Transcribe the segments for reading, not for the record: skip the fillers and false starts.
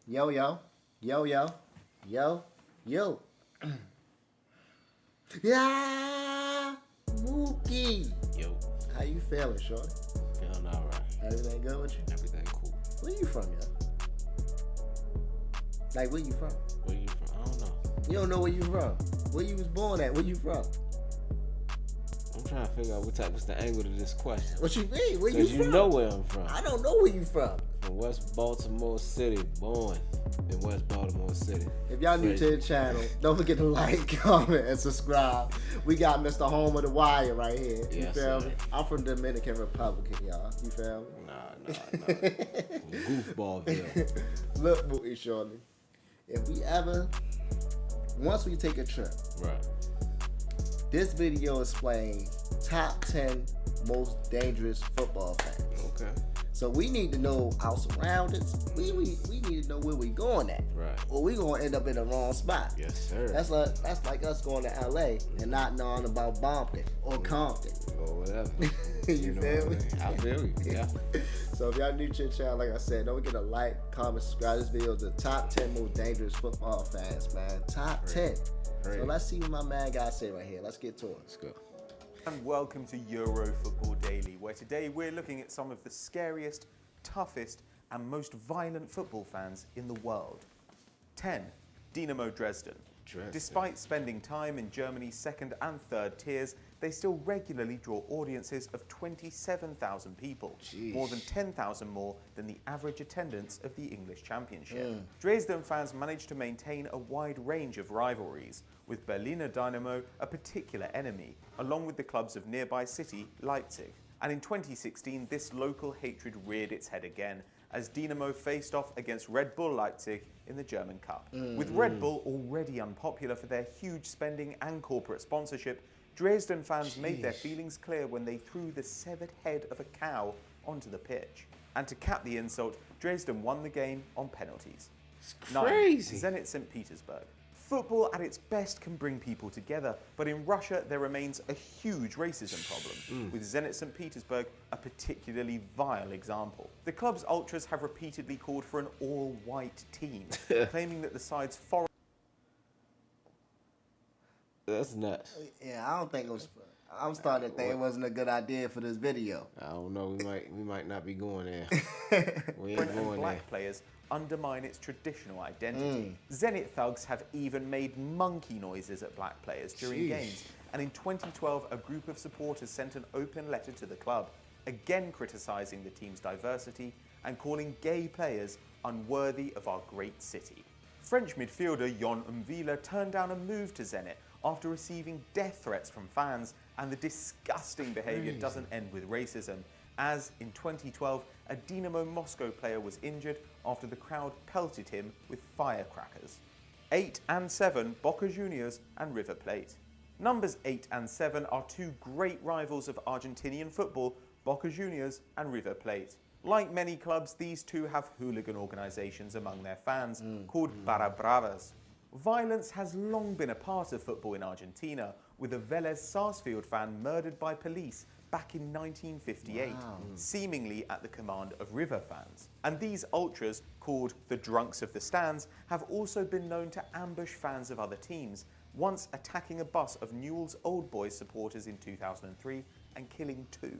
Yo, yo, yo, yo, yo, yo. Yeah, Mookie. Yo, How you feeling, shorty? feeling alright. Everything good with you? Everything cool. Where you from, yo? Like, where you from? Where you from? I don't know. You don't know where you from. Where you was born at? Where you from? I'm trying to figure out what's the angle to this question. What you mean? Where you Because from? you know where I'm from. I don't know where you from. From West Baltimore City, born in West Baltimore City. If y'all new to the channel, don't forget to like, comment, and subscribe. We got Mr. Home of the Wire right here. You Yes, feel sir. me? I'm from Dominican Republic, y'all. You feel me? Nah. Goofballville. Look, Mookie, shorty. If we ever, once we take a trip, Right. this video is playing top 10 most dangerous football fans. Okay. So we need to know our surroundings. We need to know where we going at. Right. Or we gonna end up in the wrong spot. Yes, sir. That's like us going to LA and not knowing about Bompton or Compton. Or whatever. You feel me? I feel you. Yeah. So if y'all new to the channel, like I said, don't forget to like, comment, subscribe. This video is the top 10 most dangerous football fans, man. Top 10. Great. So let's see what my man got to say right here. Let's get to it. Let's go. And welcome to Euro Football Daily, where today we're looking at some of the scariest, toughest, and most violent football fans in the world. 10. Dinamo Dresden. Despite spending time in Germany's second and third tiers, they still regularly draw audiences of 27,000 people, Jeez. more than 10,000 more than the average attendance of the English Championship. Dresden fans managed to maintain a wide range of rivalries, with Berliner Dynamo a particular enemy, along with the clubs of nearby city Leipzig. And in 2016, this local hatred reared its head again, as Dinamo faced off against Red Bull Leipzig in the German Cup. With Red Bull already unpopular for their huge spending and corporate sponsorship, Dresden fans made their feelings clear when they threw the severed head of a cow onto the pitch. And to cap the insult, Dresden won the game on penalties. It's crazy. 9. Zenit St. Petersburg. Football at its best can bring people together, but in Russia there remains a huge racism problem, with Zenit St. Petersburg a particularly vile example. The club's ultras have repeatedly called for an all-white team, claiming that the side's foreign That's nuts. Yeah, I don't think it was. I'm starting to think it wasn't a good idea for this video. I don't know. We might not be going there. We ain't and going there. black players undermine its traditional identity. Zenit thugs have even made monkey noises at black players during games. And in 2012, a group of supporters sent an open letter to the club, again criticising the team's diversity and calling gay players unworthy of our great city. French midfielder Jon Umvila turned down a move to Zenit after receiving death threats from fans, and the disgusting behaviour doesn't end with racism, as in 2012 a Dinamo Moscow player was injured after the crowd pelted him with firecrackers. 8 and 7, Boca Juniors and River Plate. Numbers 8 and 7 are two great rivals of Argentinian football, Boca Juniors and River Plate. Like many clubs, these two have hooligan organisations among their fans called Barra Bravas. Violence has long been a part of football in Argentina, with a Vélez Sarsfield fan murdered by police back in 1958, seemingly at the command of River fans. And these ultras, called the Drunks of the Stands, have also been known to ambush fans of other teams, once attacking a bus of Newell's Old Boys supporters in 2003 and killing 2.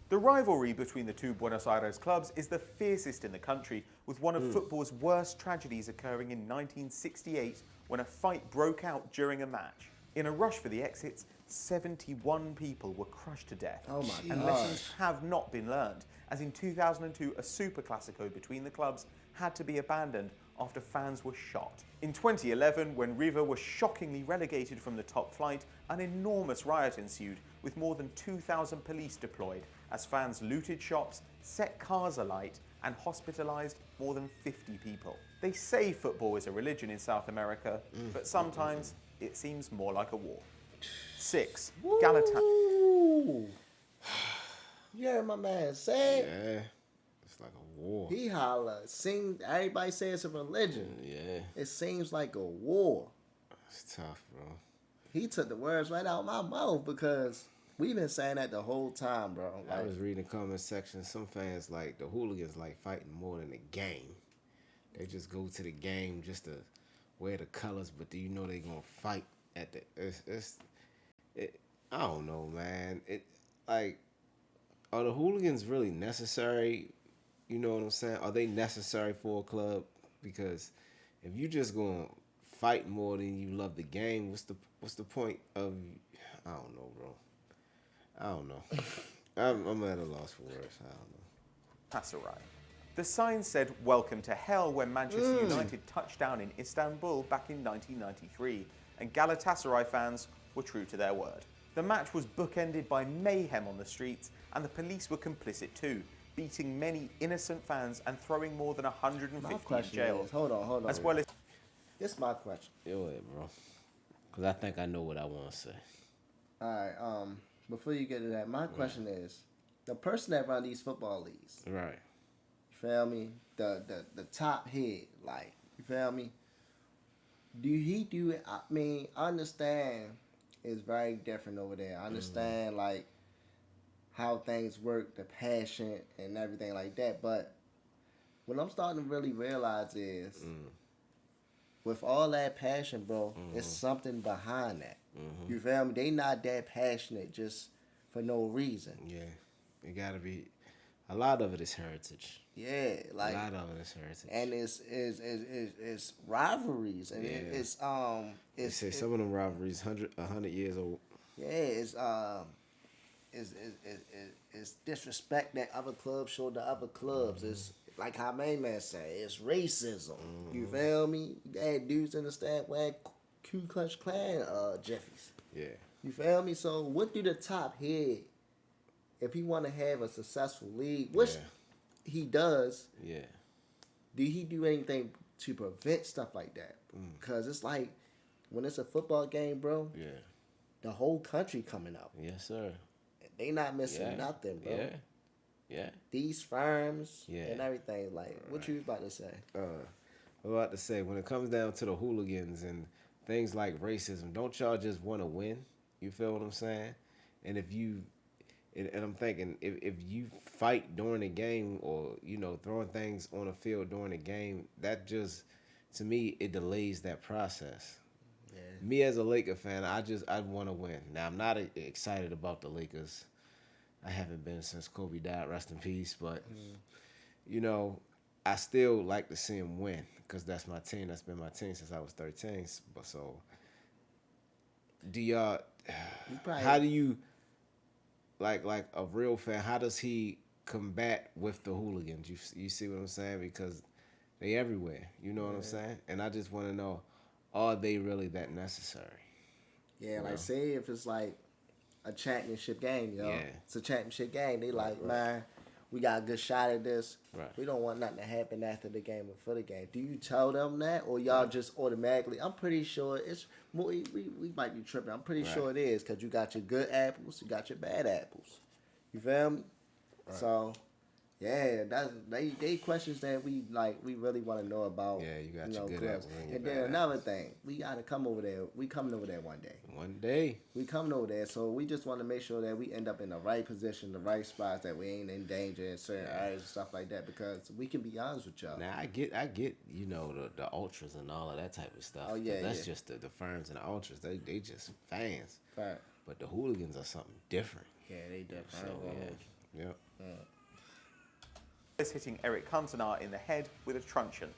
The rivalry between the two Buenos Aires clubs is the fiercest in the country, with one of football's worst tragedies occurring in 1968 when a fight broke out during a match. In a rush for the exits, 71 people were crushed to death. Oh my And gosh. lessons have not been learned, as in 2002 a super classico between the clubs had to be abandoned after fans were shot. In 2011, when River was shockingly relegated from the top flight, an enormous riot ensued, with more than 2,000 police deployed, as fans looted shops, set cars alight, and hospitalised more than 50 people. They say football is a religion in South America, but sometimes it seems more like a war. 6. Galatasaray. Ooh. You heard my man say? Yeah. It's like a war. He holla. Everybody say it's a religion. Yeah. It seems like a war. It's tough, bro. He took the words right out of my mouth because we've been saying that the whole time, bro. I was reading the comment section. Some fans like the hooligans like fighting more than the game. They just go to the game just to wear the colors, but do you know they gonna fight at the? I don't know, man. Are the hooligans really necessary? You know what I'm saying? Are they necessary for a club? Because if you just gonna fight more than you love the game, what's the point of? I don't know, bro. I don't know. I'm at a loss for words. I don't know. Galatasaray. The sign said "Welcome to Hell" when Manchester United touched down in Istanbul back in 1993, and Galatasaray fans were true to their word. The match was bookended by mayhem on the streets, and the police were complicit too, beating many innocent fans and throwing more than 150 in jail. Hold on. As well as This is my question. Go ahead, bro. Because I think I know what I want to say. All right. Before you get to that, my question is, the person that run these football leagues, Right. you feel me? The top head, like, you feel me? Do he do it? I mean, I understand it's very different over there. I understand like how things work, the passion and everything like that. But what I'm starting to really realize is, with all that passion, bro, it's something behind that. You feel me? They not that passionate just for no reason. Yeah. It got to be. A lot of it is heritage. Yeah, like A lot of it is heritage. and it's rivalries and They say some of them rivalries 100 years old. yeah, it's disrespect that other clubs show to other clubs. It's like how main man say, it's racism. You feel me? They had dudes in the stand wearing Ku Klux Klan jiffies. Yeah. You feel me? So what do the top head, if he want to have a successful league, which he does, do he do anything to prevent stuff like that? Because it's like, when it's a football game, bro, the whole country coming out. Yes, sir. They not missing nothing, bro. Yeah. Yeah. These firms and everything. Like, what you was about to say? I'm about to say, when it comes down to the hooligans and things like racism, don't y'all just want to win? You feel what I'm saying? And if you, and I'm thinking, if you fight during the game or, you know, throwing things on the field during the game, that just, to me, it delays that process. Yeah. Me as a Laker fan, I want to win. Now, I'm not excited about the Lakers. I haven't been since Kobe died, rest in peace. But, you know, I still like to see him win because that's my team. That's been my team since I was 13. But so, do y'all, how do you, like a real fan, how does he combat with the hooligans? You see what I'm saying? Because they everywhere. You know what I'm saying? And I just want to know, are they really that necessary? Yeah, like say if it's like a championship game, you know? Yeah. It's a championship game. They like, man, we got a good shot at this. Right. We don't want nothing to happen after the game or for the game. Do you tell them that, or y'all just automatically? I'm pretty sure it's more. We might be tripping. I'm pretty sure it is because you got your good apples, you got your bad apples. You feel me? Right. So, yeah, that's they questions that we really want to know about. Yeah, you got your good apples and then another thing, we gotta come over there. We coming over there one day. One day. We coming over there, so we just want to make sure that we end up in the right position, the right spots, that we ain't in danger in certain areas and stuff like that. Because we can be honest with y'all. Now I get, you know, the ultras and all of that type of stuff. Oh yeah, that's just the firms and the ultras. They just fans. Right. But the hooligans are something different. Yeah, they different. So yeah. hitting Eric Cantona in the head with a truncheon.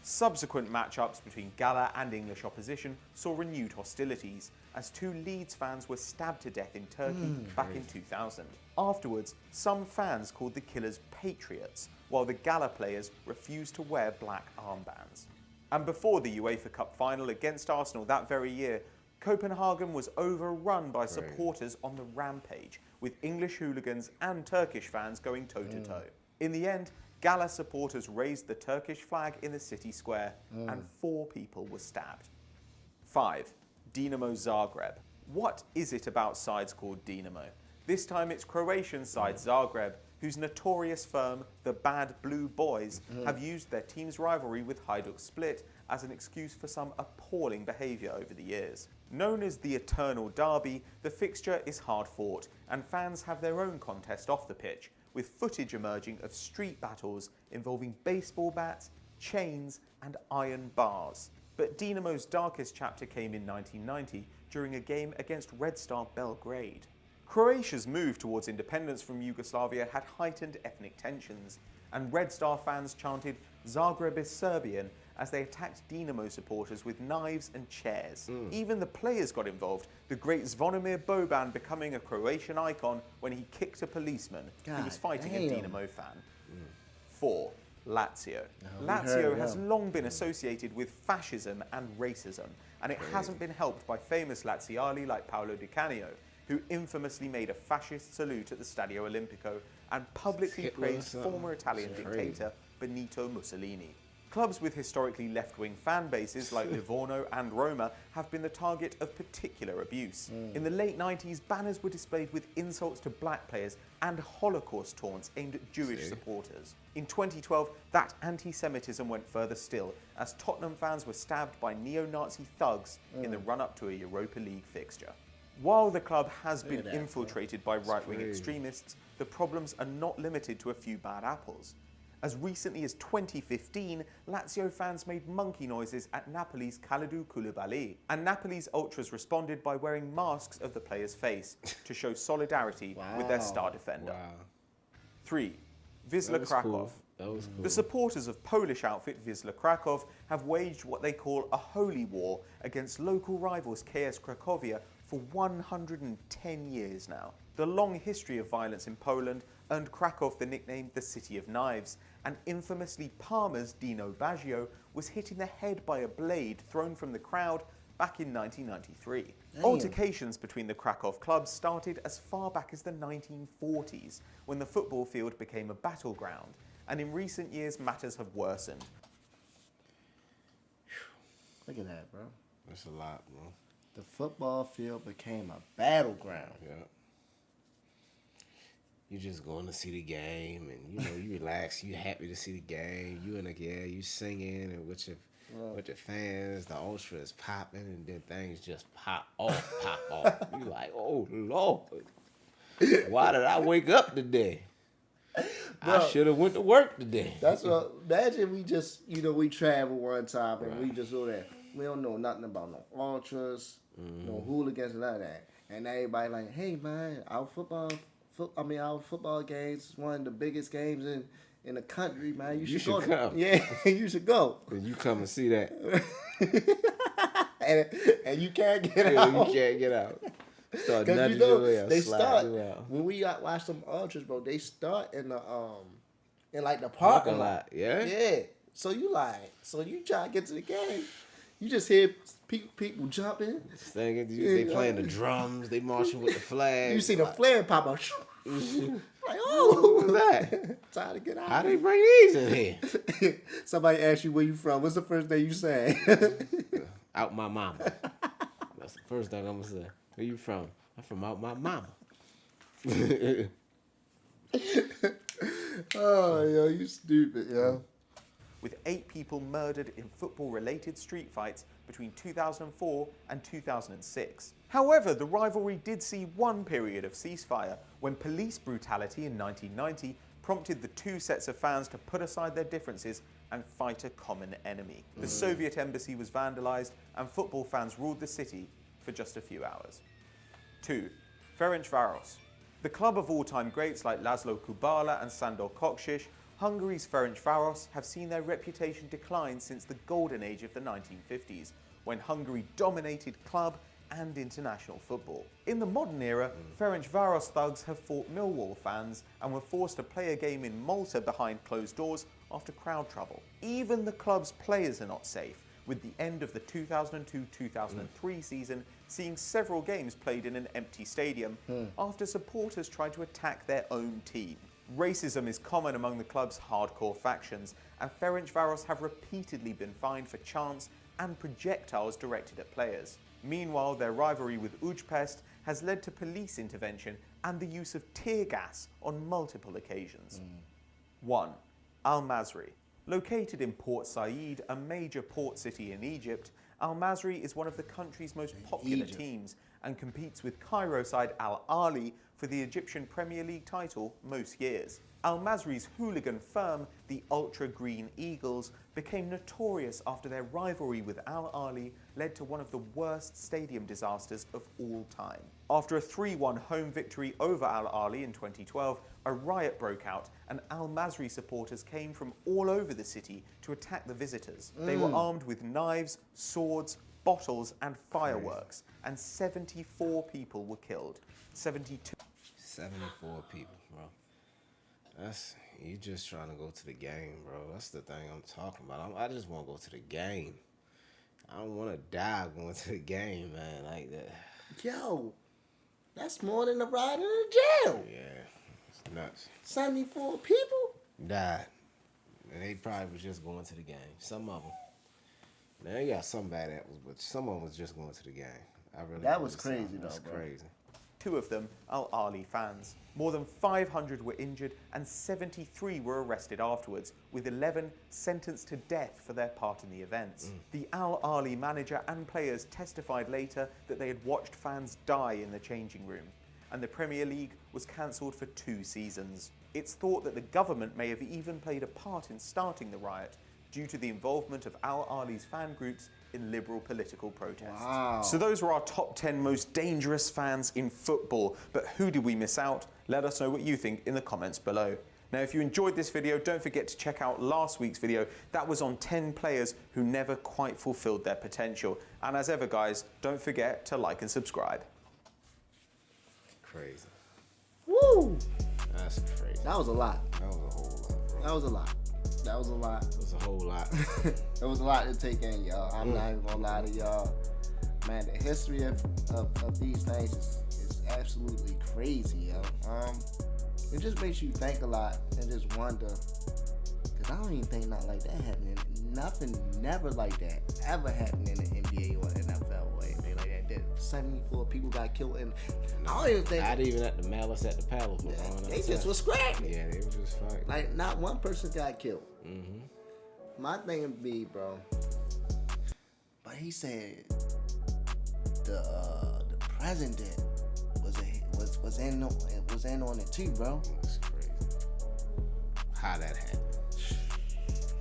Subsequent matchups between Gala and English opposition saw renewed hostilities as two Leeds fans were stabbed to death in Turkey back in 2000. Afterwards, some fans called the killers patriots, while the Gala players refused to wear black armbands. And before the UEFA Cup final against Arsenal that very year, Copenhagen was overrun by supporters on the rampage, with English hooligans and Turkish fans going toe-to-toe. In the end, Gala supporters raised the Turkish flag in the city square and 4 people were stabbed. 5. Dinamo Zagreb. What is it about sides called Dinamo? This time it's Croatian side Zagreb, whose notorious firm, the Bad Blue Boys, have used their team's rivalry with Hajduk Split as an excuse for some appalling behaviour over the years. Known as the Eternal Derby, the fixture is hard fought and fans have their own contest off the pitch, with footage emerging of street battles involving baseball bats, chains, and iron bars. But Dinamo's darkest chapter came in 1990 during a game against Red Star Belgrade. Croatia's move towards independence from Yugoslavia had heightened ethnic tensions, and Red Star fans chanted "Zagreb is Serbian" as they attacked Dinamo supporters with knives and chairs. Even the players got involved, the great Zvonimir Boban becoming a Croatian icon when he kicked a policeman who was fighting a Dinamo fan. 4. Lazio. Lazio has long been associated with fascism and racism, and it hasn't been helped by famous Laziali like Paolo Di Canio, who infamously made a fascist salute at the Stadio Olimpico and publicly praised former Italian dictator Benito Mussolini. Clubs with historically left-wing fan bases like Livorno and Roma have been the target of particular abuse. In the late 90s, banners were displayed with insults to black players and Holocaust taunts aimed at Jewish supporters. In 2012, that anti-Semitism went further still, as Tottenham fans were stabbed by neo-Nazi thugs in the run-up to a Europa League fixture. While the club has been infiltrated by right-wing extremists, the problems are not limited to a few bad apples. As recently as 2015, Lazio fans made monkey noises at Napoli's Kalidou Koulibaly, and Napoli's ultras responded by wearing masks of the player's face to show solidarity with their star defender. 3. Wisla Krakow. That was cool. The supporters of Polish outfit Wisla Krakow have waged what they call a holy war against local rivals KS Cracovia for 110 years now. The long history of violence in Poland earned Krakow the nickname the City of Knives, and infamously Parma's Dino Baggio was hit in the head by a blade thrown from the crowd back in 1993. Altercations between the Krakow clubs started as far back as the 1940s, when the football field became a battleground, and in recent years matters have worsened. Look at that, bro. That's a lot, bro. The football field became a battleground. Yeah. You just going to see the game, and you know you relax. You happy to see the game. You you singing and with your fans. The ultra is popping, and then things just pop off. You like, oh Lord, why did I wake up today? Bro, I should have went to work today. That's what. Imagine we just we travel one time and we just go there. We don't know nothing about no ultras, no hooligans, none of that. And everybody like, hey man, our football games is one of the biggest games in the country, man. You should go. Yeah, you should go. And you come and see that. and you can't get out. You can't get out. Start nudging they start when we watch some ultras, bro. They start in the like the parking lot. Yeah. So you try to get to the game. You just hear people jumping. They playing the drums. They marching with the flag. You see the flag pop up. Like, what was that? Time to get out. How they bring these in here? Somebody asks you where you from. What's the first thing you say? Out my mama. That's the first thing I'm gonna say. Where you from? I'm from out my mama. Oh, yo, you stupid, yo. With 8 people murdered in football-related street fights between 2004 and 2006. However, the rivalry did see one period of ceasefire when police brutality in 1990 prompted the two sets of fans to put aside their differences and fight a common enemy. The Soviet embassy was vandalized and football fans ruled the city for just a few hours. 2. Ferencvaros. The club of all-time greats like Laszlo Kubala and Sandor Kocsis, Hungary's Ferencvaros have seen their reputation decline since the golden age of the 1950s, when Hungary dominated club and international football. In the modern era, Ferencvaros thugs have fought Millwall fans and were forced to play a game in Malta behind closed doors after crowd trouble. Even the club's players are not safe, with the end of the 2002-2003 season seeing several games played in an empty stadium after supporters tried to attack their own team. Racism is common among the club's hardcore factions, and Ferencvaros have repeatedly been fined for chants and projectiles directed at players. Meanwhile, their rivalry with Ujpest has led to police intervention and the use of tear gas on multiple occasions. 1. AlMasri. Located in Port Said, a major port city in Egypt, AlMasri is one of the country's most popular teams and competes with Cairo side Al Ahly for the Egyptian Premier League title most years. AlMasri's hooligan firm, the Ultra Green Eagles, became notorious after their rivalry with Al Ahly led to one of the worst stadium disasters of all time. After a 3-1 home victory over Al Ahly in 2012, a riot broke out and AlMasri supporters came from all over the city to attack the visitors. They were armed with knives, swords, bottles and fireworks, and 74 people were killed. 74 people, bro. That's, you just trying to go to the game, bro. That's the thing I'm talking about. I just want to go to the game. I don't want to die going to the game, man, like that. Yo, that's more than a ride in a jail. Yeah, it's nuts. 74 people? Died. And they probably was just going to the game. Some of them. Now, they got some bad apples, but some of them was just going to the game. That was crazy, though, That's bro. crazy. 2 of them Al Ahly fans. More than 500 were injured and 73 were arrested afterwards, with 11 sentenced to death for their part in the events. The Al Ahly manager and players testified later that they had watched fans die in the changing room, and the Premier League was cancelled for 2 seasons. It's thought that the government may have even played a part in starting the riot, due to the involvement of Al Ahly's fan groups in liberal political protests. Wow. So those were our top 10 most dangerous fans in football. But who did we miss out? Let us know what you think in the comments below. Now, if you enjoyed this video, don't forget to check out last week's video. That was on 10 players who never quite fulfilled their potential. And as ever, guys, don't forget to like and subscribe. Crazy. Woo! That's crazy. That was a lot. That was a whole lot, bro. That was a lot. That was a lot. It was a whole lot. It was a lot to take in, y'all. I'm not even gonna lie to y'all. Man, the history of these things is absolutely crazy, yo. It just makes you think a lot and just wonder. Cause I don't even think nothing like that happening. Nothing never like that ever happened in the NBA or NFL or anything like that. That 74 people got killed, and I don't even think Not even at the Malice at the Palace. they just was scrapping. Yeah, they were just fighting. Like, not one person got killed. Mm-hmm. My thing would be, bro, but he said the president was in on it too, bro. It's crazy. How that happened.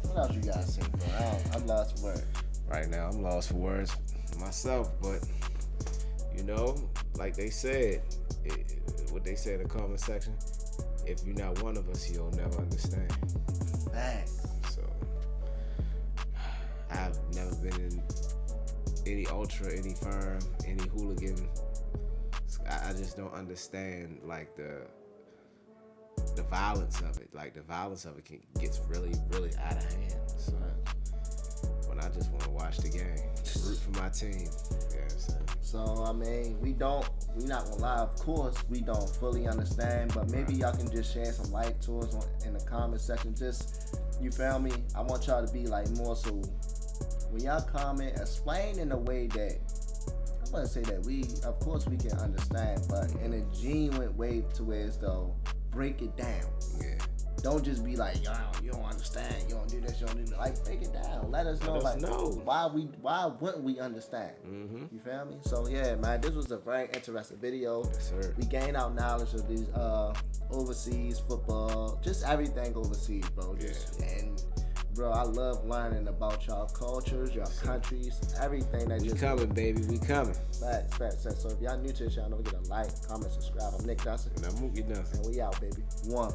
What else you guys say, bro? I'm lost for words. Right now, I'm lost for words myself, but you know, like they said, what they say in the comment section, if you're not one of us, you'll never understand. Facts. So, I've never been in any ultra, any firm, any hooligan. I just don't understand, like, the violence of it. Like, the violence of it gets really, really out of hand. So, when I just want to watch the game, root for my team. You know what I'm saying? So, I mean, we not gonna lie, of course, we don't fully understand, but maybe y'all can just share some light to us in the comment section. Just, you feel me? I want y'all to be like more so, when y'all comment, explain in a way that, I'm gonna say that of course we can understand, but in a genuine way to where it's though, break it down. Yeah. Don't just be like, yo, you don't understand, you don't do this, you don't do that. Like, break it down. Let us know, why wouldn't we understand? Mm-hmm. You feel me? So yeah, man, this was a very interesting video. Yes, sir. We gained out knowledge of these overseas football, just everything overseas, bro. And bro, I love learning about y'all cultures, y'all countries, everything that We just coming, baby. We coming. Facts. So if y'all new to this channel, don't forget to like, comment, subscribe. I'm Nick Dunson. And I'm Mookie Dunson. And we out, baby. 1.